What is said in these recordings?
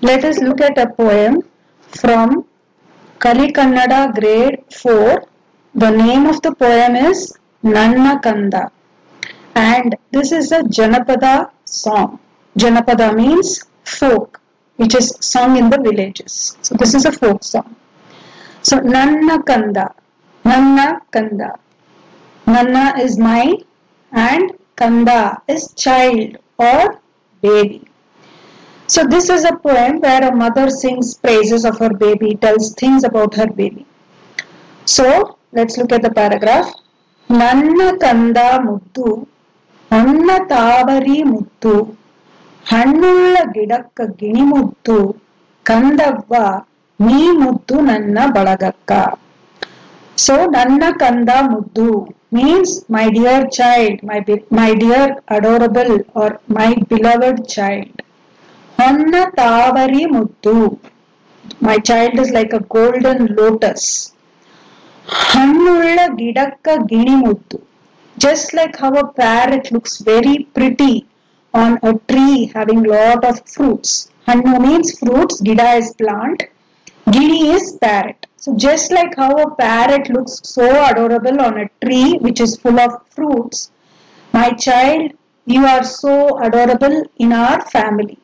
Let us look at a poem from Kali Kannada grade 4. The name of the poem is Nanna Kanda, and this is a Janapada song. Janapada means folk, which is sung in the villages. So this is a folk song. So Nanna Kanda, Nanna Kanda. Nanna is my and Kanda is child or baby. So this is a poem where a mother sings praises of her baby, tells things about her baby. So let's look at the paragraph. Nanna Kanda Muddu, Nanna Tavari Muddu, Hannulla Gidakka Gini Muddu, Kandavva Nee Muddu Nanna Balagakka. So Nanna Kanda Muddu means my dear child, my dear adorable or my beloved child. Honna Tavari Muddu, my child is like a golden lotus. Hannulla Gidakka Gini Muddu, just like how a parrot looks very pretty on a tree having lot of fruits. Hannu means fruits, Gida is plant, Gini is parrot. So just like how a parrot looks so adorable on a tree which is full of fruits, my child, you are so adorable in our family.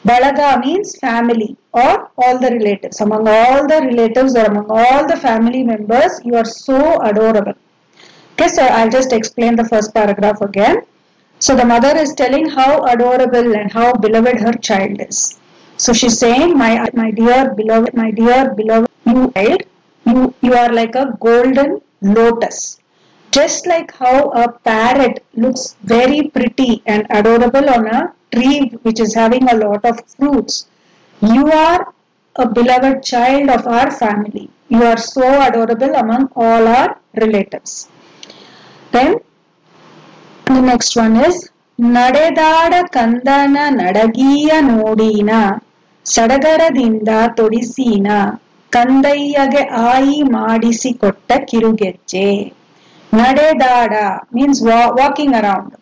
Balaga means family or all the relatives. Among all the relatives or among all the family members, you are so adorable. Okay, so I'll just explain the first paragraph again. So the mother is telling how adorable and how beloved her child is. So she's saying, my dear beloved, you child, you are like a golden lotus. Just like how a parrot looks very pretty and adorable on a tree which is having a lot of fruits, you are a beloved child of our family. You are so adorable among all our relatives. Then the next one is Nadedada Kandana Nadagiya Nodina Sadagaradinda Todisina Kandayyage Ai Madisi Kotta Kirugejje. Nadedada means walking around,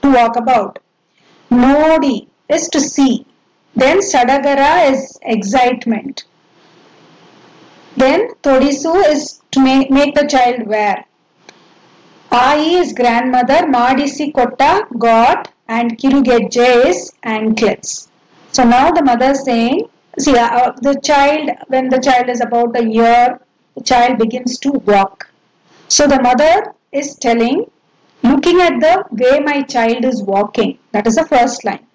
to walk about. Nodi is to see. Then Sadagara is excitement. Then Todisu is to make the child wear. Ai is grandmother, Madisi Kotta got, and Kirugejje is anklets. So now the mother is saying, see, the child, when the child is about a year, the child begins to walk. So the mother is telling, looking at the way my child is walking, that is the first line.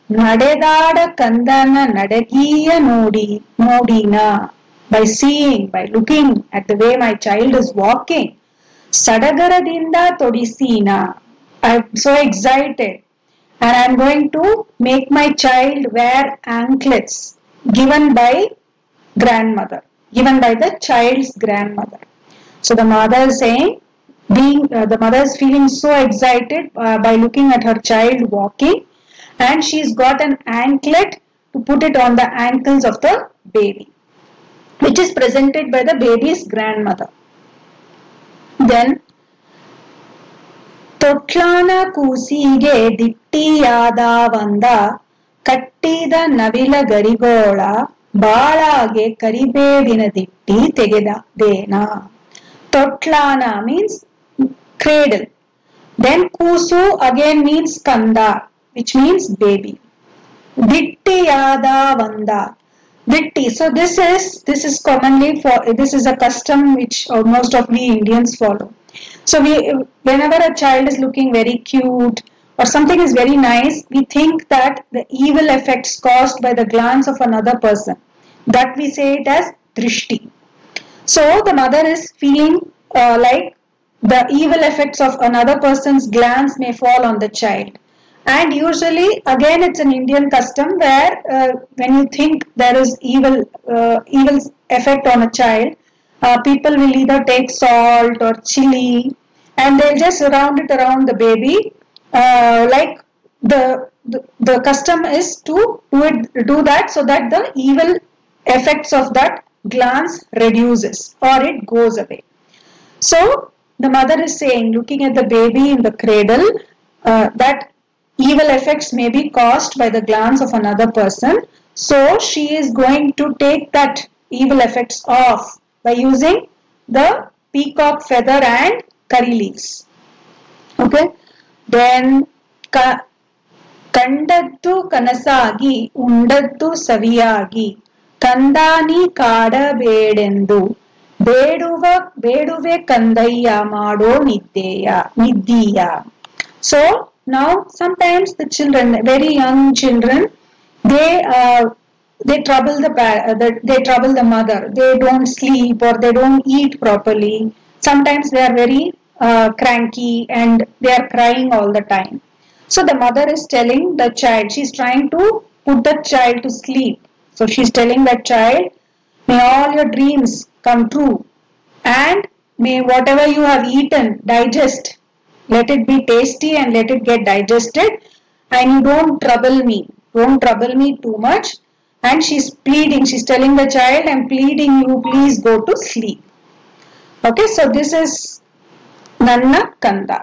Nadedada Kandana Nadagiya Nodina. By seeing, by looking at the way my child is walking, Sadagaradinda Todisina. I am so excited and I am going to make my child wear anklets given by grandmother, given by the child's grandmother. So the mother is saying, the mother is feeling so excited by looking at her child walking, and she's got an anklet to put it on the ankles of the baby, which is presented by the baby's grandmother. Then Totlana Kusige Dittiyada Vanda Kattida Navila Garigola Balage Karibevina Ditti Tegeda Dena. Totlana means cradle. Then Kusu again means Kanda, which means baby. Dittiyada Vanda. Ditti. So this is commonly this is a custom which most of we Indians follow. So whenever a child is looking very cute or something is very nice, we think that the evil effects caused by the glance of another person, that we say it as drishti. So the mother is feeling like the evil effects of another person's glance may fall on the child. And usually, again, it's an Indian custom where when you think there is evil effect on a child, people will either take salt or chili and they'll just surround it around the baby. Like the custom is to do that so that the evil effects of that glance reduces or it goes away. So the mother is saying, looking at the baby in the cradle, that evil effects may be caused by the glance of another person. So she is going to take that evil effects off by using the peacock feather and curry leaves. Okay. Then ಕಂಡದ್ದು ಕನಸಾಗಿ ಉಂಡದ್ದು ಸವಿಯಾಗಿ ಕಂದಾನಿ ಕಾಡಬೇಡೆಂದು ಬೇಡುವೆ ಕಂದಯ್ಯ ಮಾಡೋ ನಿದ್ದೀಯ. So now sometimes the children, very young children, they trouble the mother. They don't sleep or they don't eat properly. Sometimes they are very cranky and they are crying all the time. So the mother is telling the child, she's trying to put the child to sleep. So she's telling that child, may all your dreams come true and may whatever you have eaten digest. Let it be tasty and let it get digested, and you don't trouble me. Don't trouble me too much. And she's pleading, she's telling the child, I'm pleading you, please go to sleep. Okay, so this is Nanna Kanda.